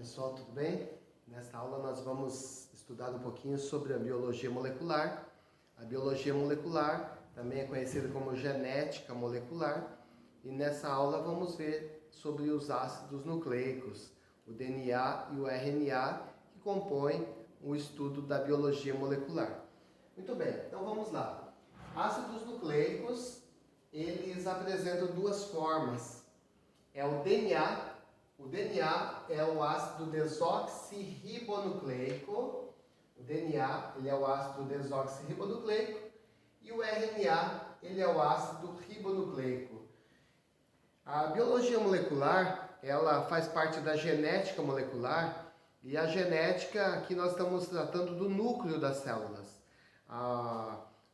pessoal, tudo bem? Nesta aula nós vamos estudar um pouquinho sobre a biologia molecular. A biologia molecular também é conhecida como genética molecular. E nessa aula vamos ver sobre os ácidos nucleicos, o DNA e o RNA, que compõem o estudo da biologia molecular. Muito bem, então vamos lá. Ácidos nucleicos, eles apresentam duas formas. É o DNA. O DNA é o ácido desoxirribonucleico. O DNA, ele é o ácido desoxirribonucleico. E o RNA, ele é o ácido ribonucleico. A biologia molecular, ela faz parte da genética molecular. E a genética, aqui nós estamos tratando do núcleo das células.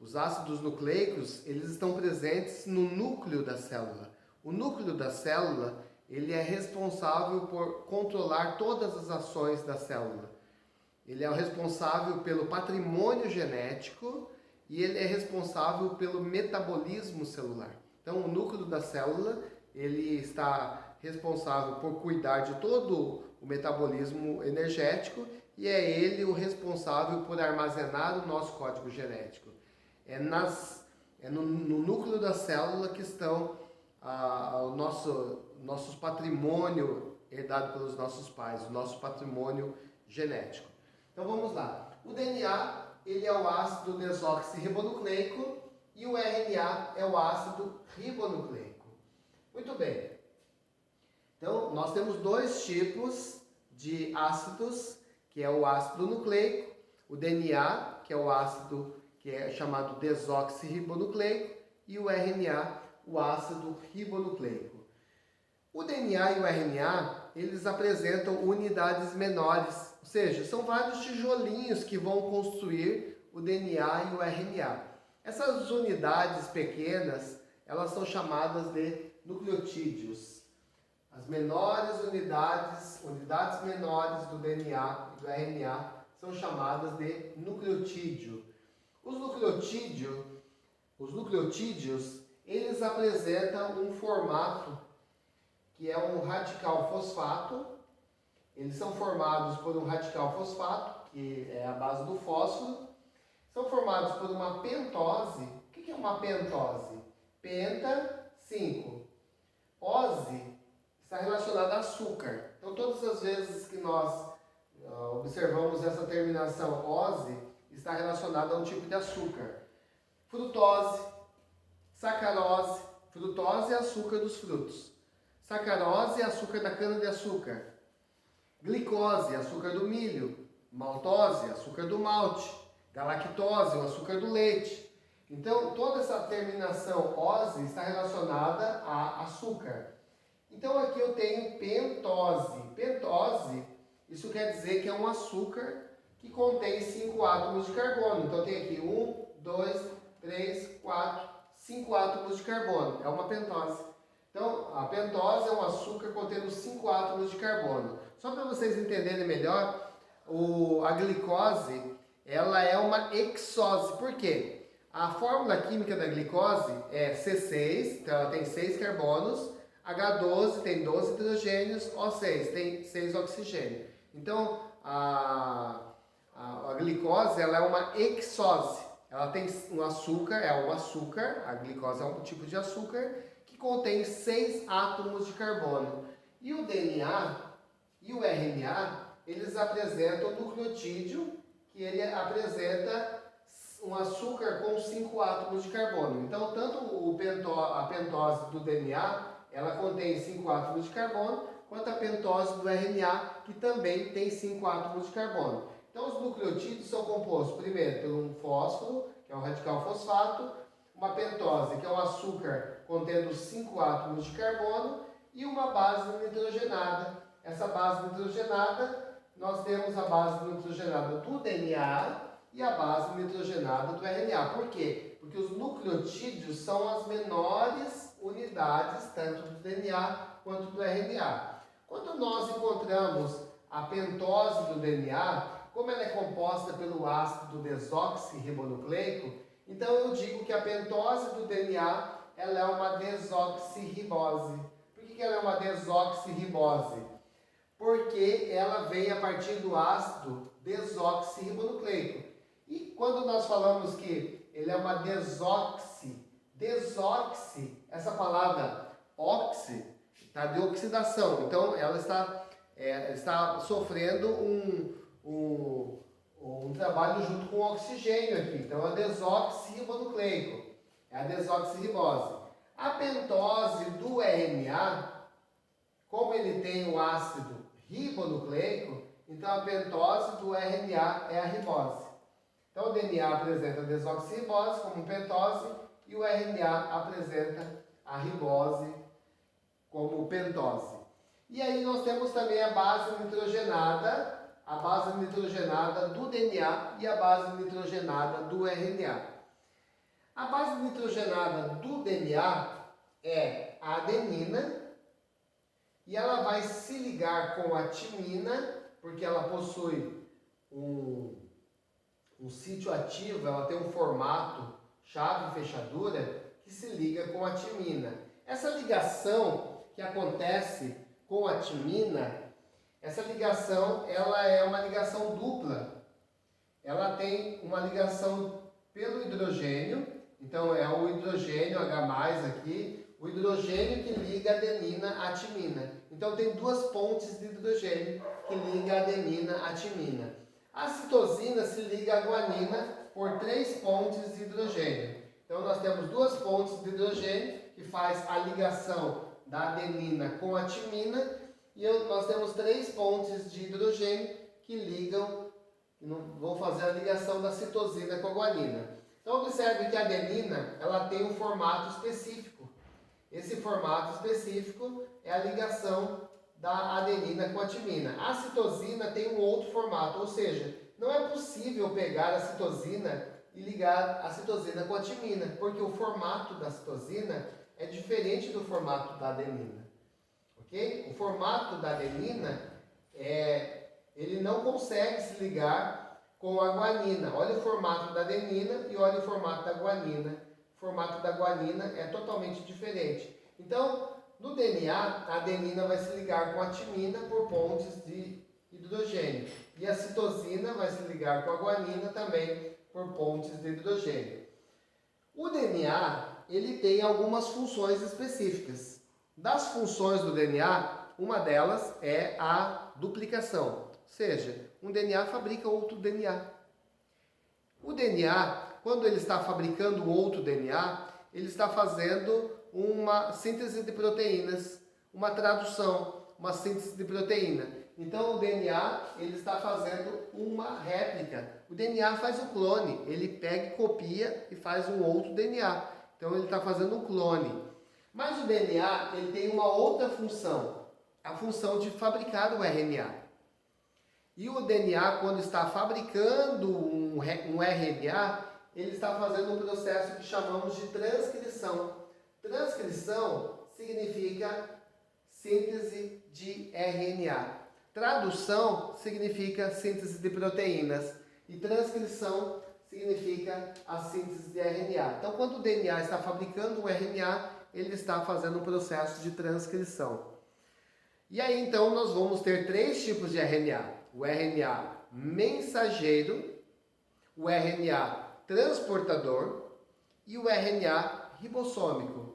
Os ácidos nucleicos, eles estão presentes no núcleo da célula. O núcleo da célula, ele é responsável por controlar todas as ações da célula. Ele é o responsável pelo patrimônio genético e ele é responsável pelo metabolismo celular. Então, o núcleo da célula, ele está responsável por cuidar de todo o metabolismo energético e é ele o responsável por armazenar o nosso código genético. É no núcleo da célula que estão o nosso patrimônio herdado pelos nossos pais, o nosso patrimônio genético. Então vamos lá. O DNA, ele é o ácido desoxirribonucleico e o RNA é o ácido ribonucleico. Muito bem. Então nós temos dois tipos de ácidos, que é o ácido nucleico, o DNA, que é o ácido que é chamado desoxirribonucleico, e o RNA, o ácido ribonucleico. O DNA e o RNA, eles apresentam unidades menores, ou seja, são vários tijolinhos que vão construir o DNA e o RNA. Essas unidades pequenas, elas são chamadas de nucleotídeos. As menores unidades menores do DNA e do RNA são chamadas de nucleotídeo. Os nucleotídeos, eles apresentam um formato que é um radical fosfato. Eles são formados por um radical fosfato, que é a base do fósforo. São formados por uma pentose. O que é uma pentose? Penta, 5. Ose está relacionada a açúcar. Então, todas as vezes que nós observamos essa terminação ose, está relacionada a um tipo de açúcar. Frutose, sacarose. Frutose é açúcar dos frutos. Sacarose é açúcar da cana-de-açúcar. Glicose, açúcar do milho. Maltose, açúcar do malte. Galactose, o açúcar do leite. Então, toda essa terminação ose está relacionada a açúcar. Então, aqui eu tenho pentose. Pentose, isso quer dizer que é um açúcar que contém 5 átomos de carbono. Então, tem aqui 1, 2, 3, 4, 5 átomos de carbono. É uma pentose. Então, a pentose é um açúcar contendo 5 átomos de carbono. Só para vocês entenderem melhor, a glicose, ela é uma hexose. Por quê? A fórmula química da glicose é C6, então ela tem 6 carbonos, H12 tem 12 hidrogênios, O6 tem 6 oxigênios. Então, a glicose, ela é uma hexose. Ela tem um açúcar, a glicose é um tipo de açúcar que contém 6 átomos de carbono. E o DNA e o RNA, eles apresentam o nucleotídeo, que ele apresenta um açúcar com 5 átomos de carbono. Então, tanto a pentose do DNA, ela contém 5 átomos de carbono, quanto a pentose do RNA, que também tem 5 átomos de carbono. Então, os nucleotídeos são compostos, primeiro, por um fósforo, que é um radical fosfato, uma pentose, que é um açúcar contendo 5 átomos de carbono, e uma base nitrogenada. Essa base nitrogenada, nós temos a base nitrogenada do DNA e a base nitrogenada do RNA. Por quê? Porque os nucleotídeos são as menores unidades, tanto do DNA quanto do RNA. Quando nós encontramos a pentose do DNA, como ela é composta pelo ácido desoxirribonucleico, então eu digo que a pentose do DNA, ela é uma desoxirribose. Por que ela é uma desoxirribose? porque ela vem a partir do ácido desoxirribonucleico. E quando nós falamos que ele é uma desoxi, essa palavra oxi está de oxidação, então ela está sofrendo um trabalho junto com o oxigênio aqui, então é desoxirribonucleico, é a desoxirribose. A pentose do RNA, como ele tem o ácido ribonucleico, então a pentose do RNA é a ribose. Então o DNA apresenta a desoxirribose como pentose e o RNA apresenta a ribose como pentose. E aí nós temos também a base nitrogenada do DNA e a base nitrogenada do RNA. A base nitrogenada do DNA é a adenina e ela vai se ligar com a timina, porque ela possui um sítio ativo, ela tem um formato chave e fechadura que se liga com a timina. Essa ligação que acontece com a timina, essa ligação ela é uma ligação dupla. Ela tem uma ligação pelo hidrogênio, então é o hidrogênio H+, aqui, o hidrogênio que liga a adenina à timina. Então tem duas pontes de hidrogênio que ligam a adenina à timina. A citosina se liga à guanina por 3 pontes de hidrogênio. Então nós temos duas pontes de hidrogênio que faz a ligação da adenina com a timina e nós temos 3 pontes de hidrogênio que ligam, vão fazer a ligação da citosina com a guanina. Então observe que a adenina ela tem um formato específico. Esse formato específico é a ligação da adenina com a timina. A citosina tem um outro formato, ou seja, não é possível pegar a citosina e ligar a citosina com a timina, porque o formato da citosina é diferente do formato da adenina. Ok? O formato da adenina ele não consegue se ligar com a guanina. Olha o formato da adenina e olha o formato da guanina. O formato da guanina é totalmente diferente. Então, no DNA, a adenina vai se ligar com a timina por pontes de hidrogênio. E a citosina vai se ligar com a guanina também por pontes de hidrogênio. O DNA, ele tem algumas funções específicas. Das funções do DNA, uma delas é a duplicação. Ou seja, um DNA fabrica outro DNA. O DNA, quando ele está fabricando outro DNA, ele está fazendo uma síntese de proteínas, uma tradução, uma síntese de proteína. Então o DNA ele está fazendo uma réplica. O DNA faz um clone, ele pega e copia e faz um outro DNA. Então ele está fazendo um clone. Mas o DNA ele tem uma outra função, a função de fabricar o RNA. E o DNA, quando está fabricando um RNA, ele está fazendo um processo que chamamos de transcrição. Transcrição significa síntese de RNA. Tradução significa síntese de proteínas. E transcrição significa a síntese de RNA. Então, quando o DNA está fabricando o RNA, ele está fazendo um processo de transcrição. E aí, então, nós vamos ter 3 tipos de RNA. O RNA mensageiro, o RNA transportador e o RNA ribossômico.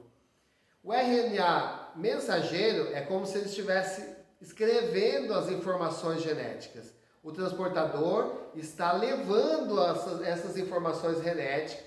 O RNA mensageiro é como se ele estivesse escrevendo as informações genéticas. O transportador está levando essas informações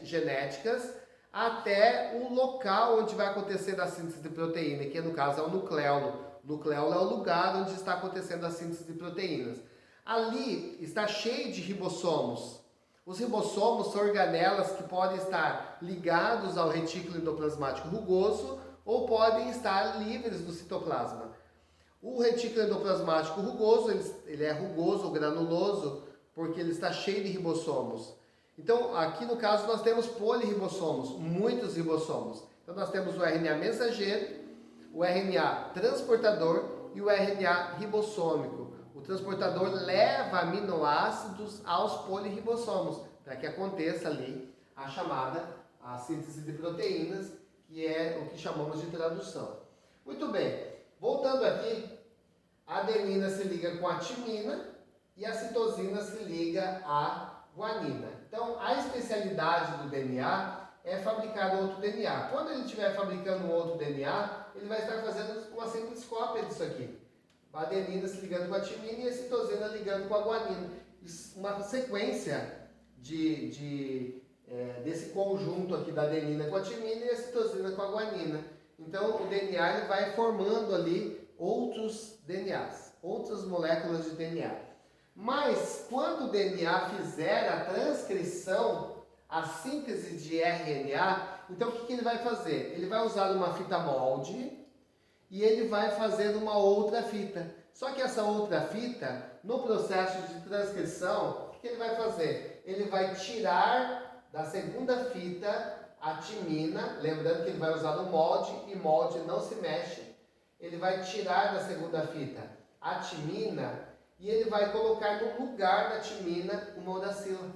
genéticas até o local onde vai acontecer a síntese de proteína, que no caso é o nucleolo. O nucleolo é o lugar onde está acontecendo a síntese de proteínas. Ali está cheio de ribossomos. Os ribossomos são organelas que podem estar ligados ao retículo endoplasmático rugoso ou podem estar livres do citoplasma. O retículo endoplasmático rugoso, ele é rugoso ou granuloso porque ele está cheio de ribossomos. Então, aqui no caso, nós temos polirribossomos, muitos ribossomos. Então, nós temos o RNA mensageiro, o RNA transportador e o RNA ribossômico. O transportador leva aminoácidos aos polirribossomos para que aconteça ali a síntese de proteínas, que é o que chamamos de tradução. Muito bem, voltando aqui, A adenina se liga com a timina e a citosina se liga à guanina. Então, a especialidade do DNA é fabricar outro DNA. Quando ele estiver fabricando um outro DNA, ele vai estar fazendo uma simples cópia disso aqui. A adenina se ligando com a timina e a citosina ligando com a guanina. Uma sequência desse conjunto aqui da adenina com a timina e a citosina com a guanina. Então, o DNA ele vai formando ali outros DNAs, outras moléculas de DNA. Mas, quando o DNA fizer a transcrição, a síntese de RNA, então o que ele vai fazer? Ele vai usar uma fita molde e ele vai fazer uma outra fita. Só que essa outra fita, no processo de transcrição, o que ele vai fazer? Ele vai tirar da segunda fita a timina, lembrando que ele vai usar o molde e molde não se mexe. Ele vai tirar da segunda fita a timina e ele vai colocar no lugar da timina uma uracila.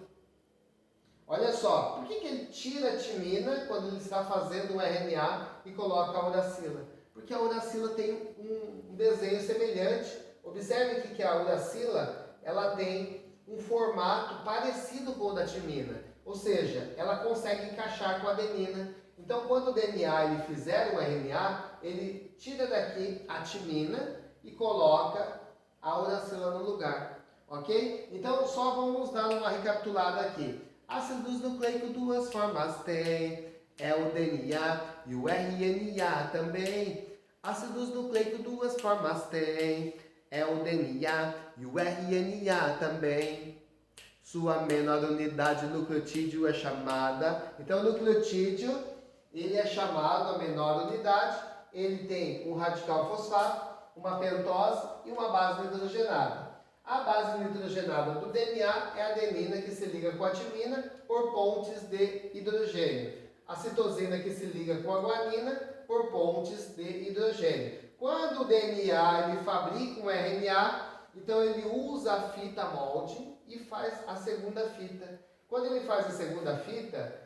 Olha só, por que ele tira a timina quando ele está fazendo um RNA e coloca a uracila? Porque a uracila tem um desenho semelhante. Observe aqui que a uracila ela tem um formato parecido com o da timina. Ou seja, ela consegue encaixar com a adenina. Então, quando o DNA ele fizer um RNA, ele tira daqui a timina e coloca a uracila no lugar. Ok? Então, só vamos dar uma recapitulada aqui. Ácidos nucleicos duas formas tem, é o DNA e o RNA também. Ácidos nucleicos duas formas tem, é o DNA e o RNA também. Sua menor unidade nucleotídeo é chamada, então o nucleotídeo ele é chamado a menor unidade, ele tem um radical fosfato, uma pentose e uma base nitrogenada. A base nitrogenada do DNA é a adenina que se liga com a timina por pontes de hidrogênio. A citosina que se liga com a guanina por pontes de hidrogênio. Quando o DNA ele fabrica um RNA, então ele usa a fita molde e faz a segunda fita. Quando ele faz a segunda fita,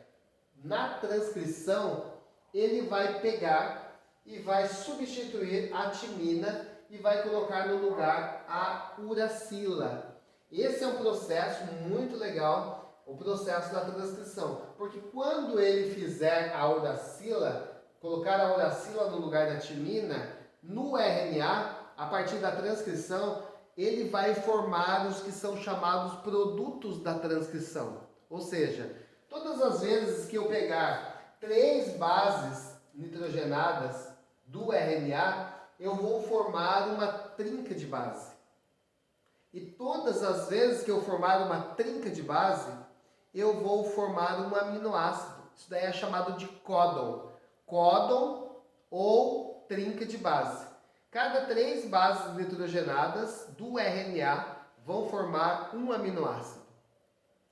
na transcrição, ele vai pegar e vai substituir a timina e vai colocar no lugar a uracila. Esse é um processo muito legal, o processo da transcrição, porque quando ele fizer a uracila, colocar a uracila no lugar da timina, no RNA, a partir da transcrição, ele vai formar os que são chamados produtos da transcrição. Ou seja, todas as vezes que eu pegar 3 bases nitrogenadas do RNA, eu vou formar uma trinca de base. E todas as vezes que eu formar uma trinca de base, eu vou formar um aminoácido. Isso daí é chamado de códon. Códon ou trinca de base. Cada 3 bases nitrogenadas do RNA vão formar um aminoácido.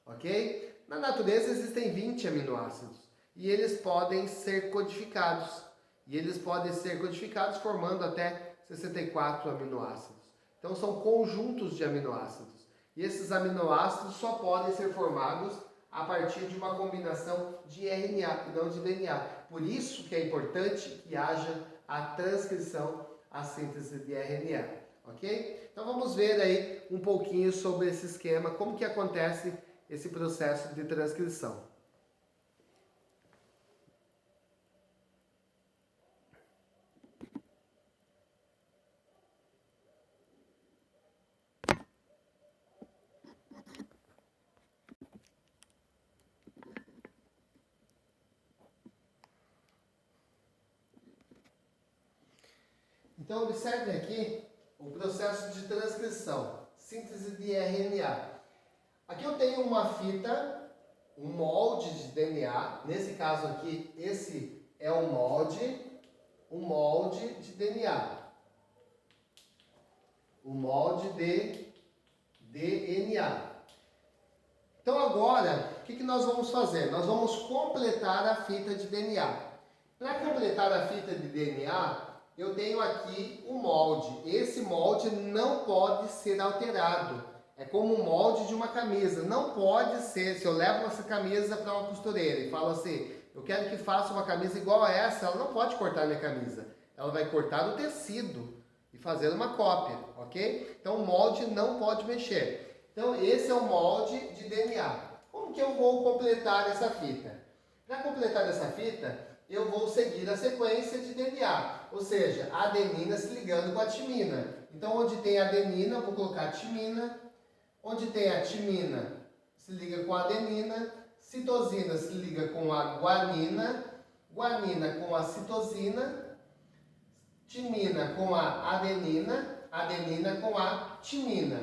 Ok? Na natureza existem 20 aminoácidos. E eles podem ser codificados. E eles podem ser codificados formando até 64 aminoácidos. Então são conjuntos de aminoácidos. E esses aminoácidos só podem ser formados a partir de uma combinação de RNA e não de DNA. Por isso que é importante que haja a transcrição, a síntese de RNA. Ok? Então vamos ver aí um pouquinho sobre esse esquema, como que acontece esse processo de transcrição. Então, observe aqui o processo de transcrição, síntese de RNA. Aqui eu tenho uma fita, um molde de DNA. Nesse caso aqui, esse é um molde de DNA. O molde de DNA. Então, agora, o que nós vamos fazer? Nós vamos completar a fita de DNA. Para completar a fita de DNA, eu tenho aqui um molde. Esse molde não pode ser alterado. É como o molde de uma camisa. Não pode ser, se eu levo essa camisa para uma costureira e falo assim, eu quero que faça uma camisa igual a essa, ela não pode cortar minha camisa. Ela vai cortar o tecido e fazer uma cópia, ok? Então o molde não pode mexer. Então esse é o molde de DNA. Como que eu vou completar essa fita? Para completar essa fita, eu vou seguir a sequência de DNA, ou seja, a adenina se ligando com a timina. Então onde tem a adenina, eu vou colocar a timina. Onde tem a timina, se liga com a adenina. Citosina se liga com a guanina. Guanina com a citosina. Timina com a adenina. Adenina com a timina.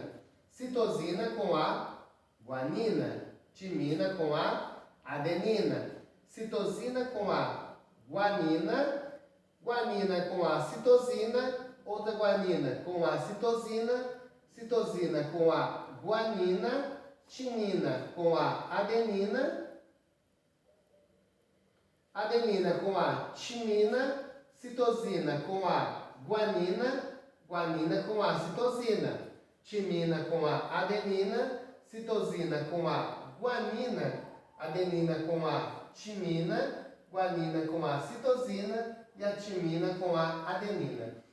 Citosina com a guanina. Timina com a adenina. Citosina com a guanina. Guanina com a citosina. Outra guanina com a citosina. Citosina com a guanina. Timina com a adenina. Adenina com a timina. Citosina com a guanina. Guanina com a citosina. Timina com a adenina. Citosina com a guanina. Adenina com a timina. Guanina com a citosina. E a timina com a adenina.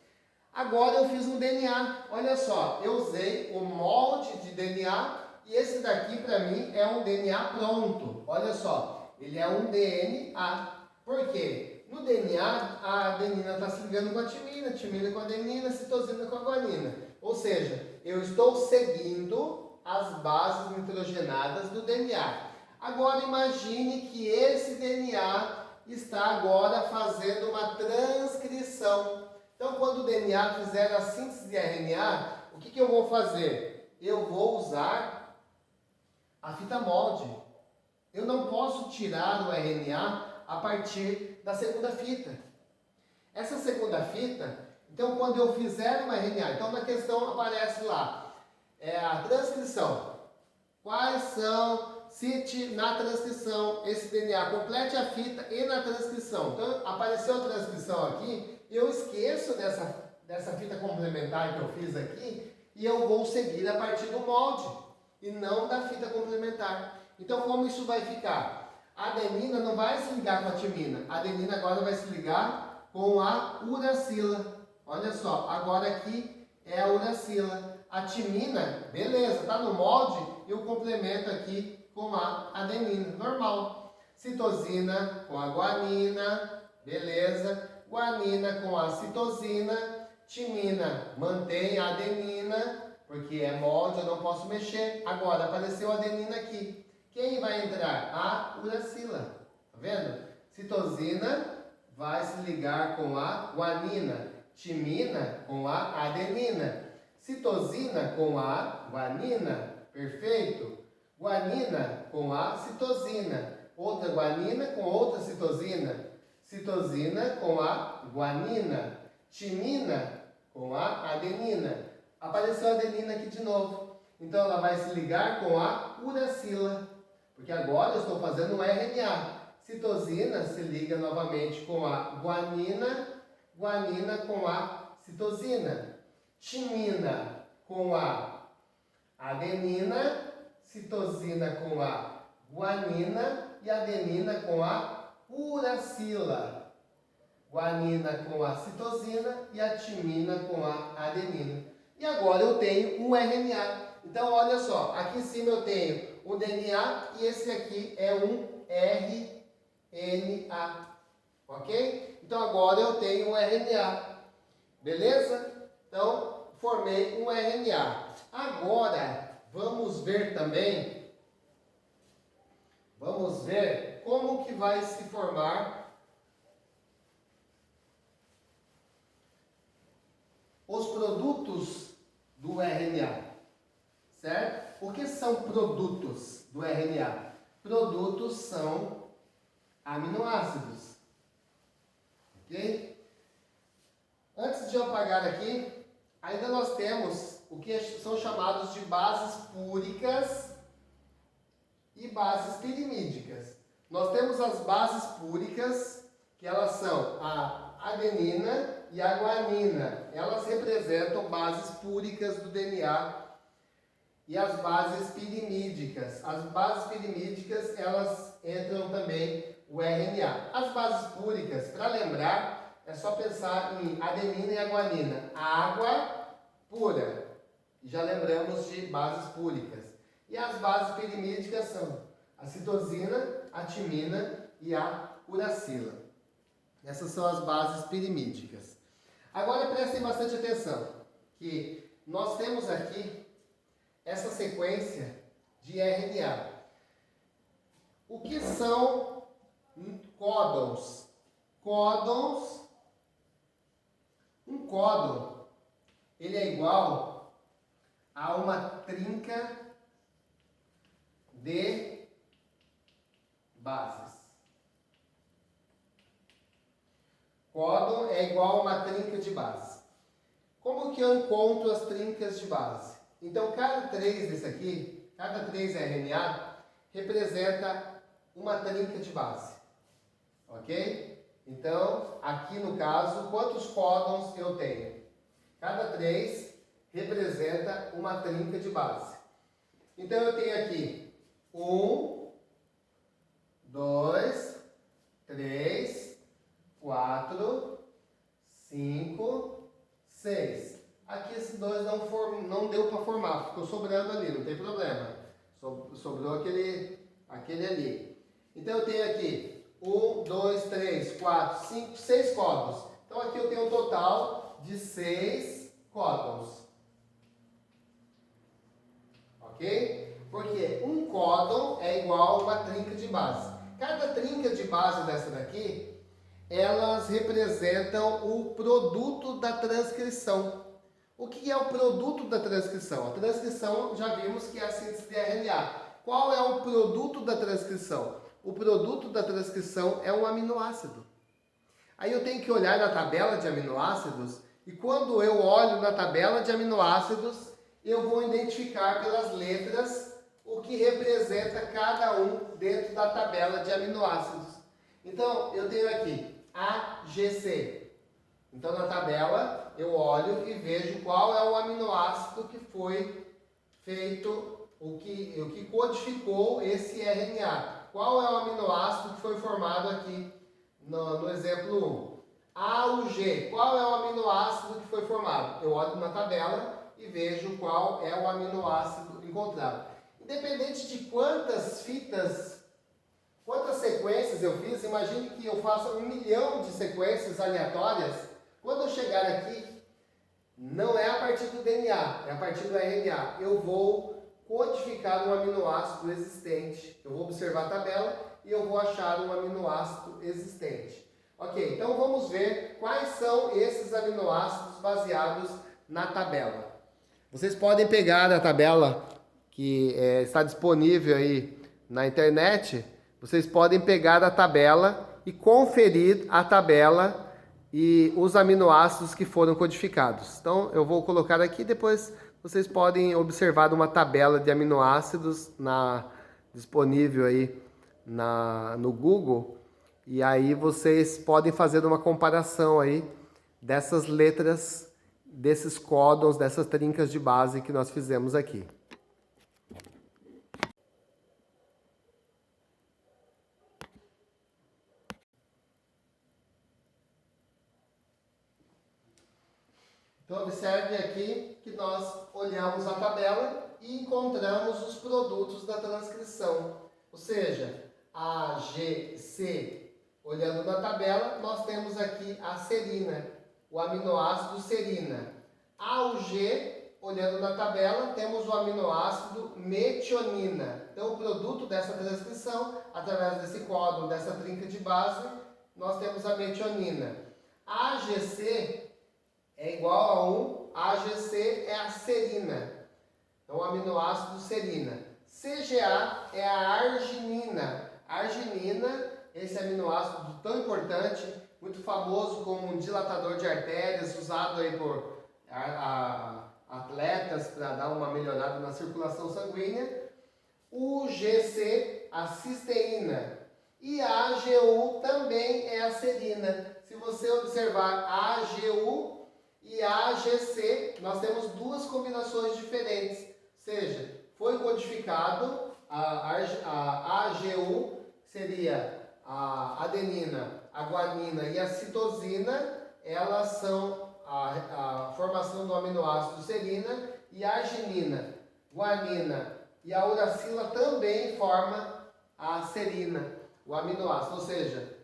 Agora eu fiz um DNA. Olha só, eu usei o molde de DNA e esse daqui para mim é um DNA pronto. Olha só, ele é um DNA. Por quê? No DNA, a adenina está se ligando com a timina com a adenina, citosina com a guanina. Ou seja, eu estou seguindo as bases nitrogenadas do DNA. Agora imagine que esse DNA está agora fazendo uma transcrição. Então, quando o DNA fizer a síntese de RNA, o que eu vou fazer? Eu vou usar a fita molde. Eu não posso tirar o RNA a partir da segunda fita. Essa segunda fita, então quando eu fizer uma RNA, então na questão aparece lá, a transcrição. Quais são, cite na transcrição esse DNA, complete a fita e na transcrição. Então apareceu a transcrição aqui, eu esqueço dessa fita complementar que eu fiz aqui e eu vou seguir a partir do molde e não da fita complementar. Então como isso vai ficar? A adenina não vai se ligar com a timina, a adenina agora vai se ligar com a uracila. Olha só, agora aqui é a uracila. A timina, beleza, está no molde, eu complemento aqui com a adenina, normal. Citosina com a guanina, beleza. Guanina com a citosina. Timina mantém a adenina, porque é molde, eu não posso mexer. Agora apareceu a adenina aqui. Quem vai entrar? A uracila. Tá vendo? Citosina vai se ligar com a guanina. Timina com a adenina. Citosina com a guanina. Perfeito? Guanina com a citosina. Outra guanina com outra citosina. Citosina com a guanina. Timina com a adenina. Apareceu a adenina aqui de novo. Então ela vai se ligar com a uracila. Porque agora eu estou fazendo um RNA. Citosina se liga novamente com a guanina. Guanina com a citosina. Timina com a adenina. Citosina com a guanina. E adenina com a uracila. Guanina com a citosina e a timina com a adenina. E agora eu tenho um RNA. Então olha só, aqui em cima eu tenho um DNA e esse aqui é um RNA. Ok? Então agora eu tenho um RNA. Beleza? Então formei um RNA. Agora vamos ver também, vamos ver como que vai se formar os produtos do RNA, certo? O que são produtos do RNA? Produtos são aminoácidos, ok? Antes de eu apagar aqui, ainda nós temos o que são chamados de bases púricas e bases pirimídicas. Nós temos as bases púricas, que elas são a adenina e a guanina. Elas representam bases púricas do DNA. E as bases pirimídicas. As bases pirimídicas, elas entram também o RNA. As bases púricas, para lembrar, é só pensar em adenina e guanina. Água pura. Já lembramos de bases púricas. E as bases pirimídicas são a citosina, a timina e a uracila. Essas são as bases pirimídicas. Agora prestem bastante atenção, que nós temos aqui essa sequência de RNA. O que são códons? Códons, um códon, ele é igual a uma trinca de bases. Códon é igual a uma trinca de base. Como que eu encontro as trincas de base? Então, cada 3 desse aqui, cada 3 RNA, representa uma trinca de base. Ok? Então, aqui no caso, quantos códons eu tenho? Cada 3 representa uma trinca de base. Então, eu tenho aqui 1, 2, 3, 4, 5, 6. Aqui esses dois não deu para formar, ficou sobrando ali, não tem problema. Sobrou aquele ali. Então eu tenho aqui 1, 2, 3, 4, 5, 6 códons. Então aqui eu tenho um total de 6 códons. Ok? Porque um códon é igual a uma trinca de base. Cada trinca de base dessa daqui, elas representam o produto da transcrição. O que é o produto da transcrição? A transcrição, já vimos que é a síntese de RNA. Qual é o produto da transcrição? O produto da transcrição é um aminoácido. Aí eu tenho que olhar na tabela de aminoácidos, e quando eu olho na tabela de aminoácidos, eu vou identificar pelas letras o que representa cada um dentro da tabela de aminoácidos. Então, eu tenho aqui AGC. Então, na tabela, eu olho e vejo qual é o aminoácido que foi feito, o que codificou esse RNA. Qual é o aminoácido que foi formado aqui no exemplo 1? AUG. Qual é o aminoácido que foi formado? Eu olho na tabela e vejo qual é o aminoácido encontrado. Independente de quantas sequências eu fiz, imagine que eu faça 1 milhão de sequências aleatórias. Quando eu chegar aqui, não é a partir do DNA, é a partir do RNA. Eu vou codificar um aminoácido existente. Eu vou observar a tabela e eu vou achar um aminoácido existente. Ok, então vamos ver quais são esses aminoácidos baseados na tabela. Vocês podem pegar a tabela que está disponível aí na internet. Vocês podem pegar a tabela e conferir a tabela e os aminoácidos que foram codificados. Então, eu vou colocar aqui, depois vocês podem observar uma tabela de aminoácidos disponível aí no Google. E aí vocês podem fazer uma comparação aí dessas letras, desses códons, dessas trincas de base que nós fizemos aqui. Então, observe aqui que nós olhamos a tabela e encontramos os produtos da transcrição. Ou seja, AGC, olhando na tabela, nós temos aqui a serina, o aminoácido serina. AUG, olhando na tabela, temos o aminoácido metionina. Então, o produto dessa transcrição, através desse códon, dessa trinca de base, nós temos a metionina. AGC é igual a 1, AGC é a serina, é o aminoácido serina. CGA é a arginina. Arginina, esse aminoácido tão importante, muito famoso como um dilatador de artérias, usado aí por atletas para dar uma melhorada na circulação sanguínea. O GC, a cisteína. E a AGU também é a serina. Se você observar a AGU e a AGC, nós temos duas combinações diferentes. Ou seja, foi codificado a AGU, seria a adenina, a guanina e a citosina, elas são a formação do aminoácido serina, e a arginina, guanina e a uracila também forma a serina, o aminoácido, ou seja,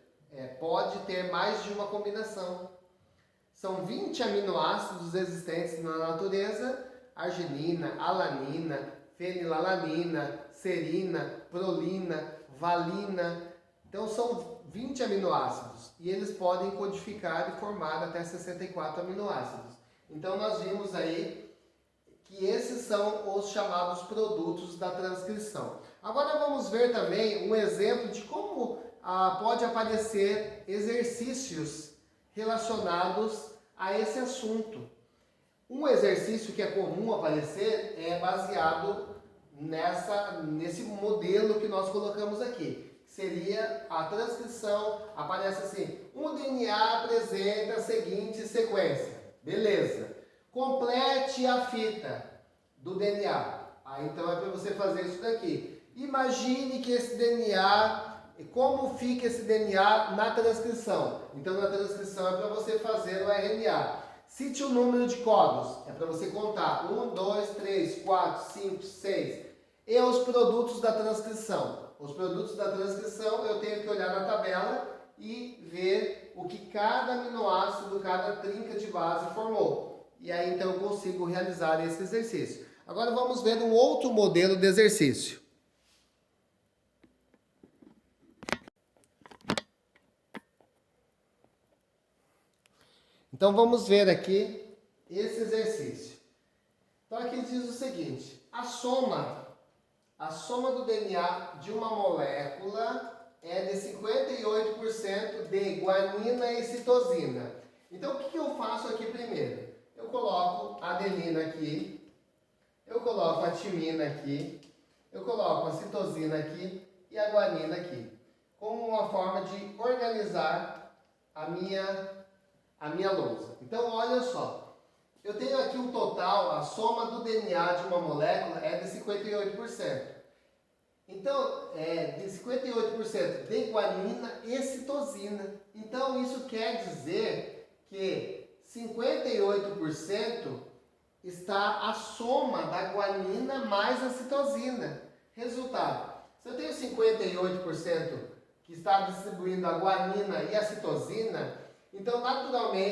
pode ter mais de uma combinação. São 20 aminoácidos existentes na natureza: arginina, alanina, fenilalanina, serina, prolina, valina. Então são 20 aminoácidos e eles podem codificar e formar até 64 aminoácidos. Então nós vimos aí que esses são os chamados produtos da transcrição. Agora vamos ver também um exemplo de como pode aparecer exercícios relacionados a esse assunto. Um exercício que é comum aparecer é baseado nesse modelo que nós colocamos aqui. Seria a transcrição, aparece assim: um DNA apresenta a seguinte sequência. Beleza. Complete a fita do DNA. Então é para você fazer isso daqui. Imagine que esse DNA, como fica esse DNA na transcrição. Então na transcrição é para você fazer o RNA. Cite o número de códons. É para você contar. 1, 2, 3, 4, 5, 6. E os produtos da transcrição. Os produtos da transcrição eu tenho que olhar na tabela e ver o que cada aminoácido, cada trinca de base formou. E aí então eu consigo realizar esse exercício. Agora vamos ver um outro modelo de exercício. Então vamos ver aqui esse exercício. Então aqui diz o seguinte: a soma do DNA de uma molécula é de 58% de guanina e citosina. Então o que eu faço aqui primeiro? Eu coloco a adenina aqui, eu coloco a timina aqui, eu coloco a citosina aqui e a guanina aqui, como uma forma de organizar a minha lousa. Então olha só, eu tenho aqui um total, a soma do DNA de uma molécula é de 58%. Então, de 58% de guanina e citosina. Então, isso quer dizer que 58% está a soma da guanina mais a citosina. Resultado, se eu tenho 58% que está distribuindo a guanina e a citosina, então, naturalmente,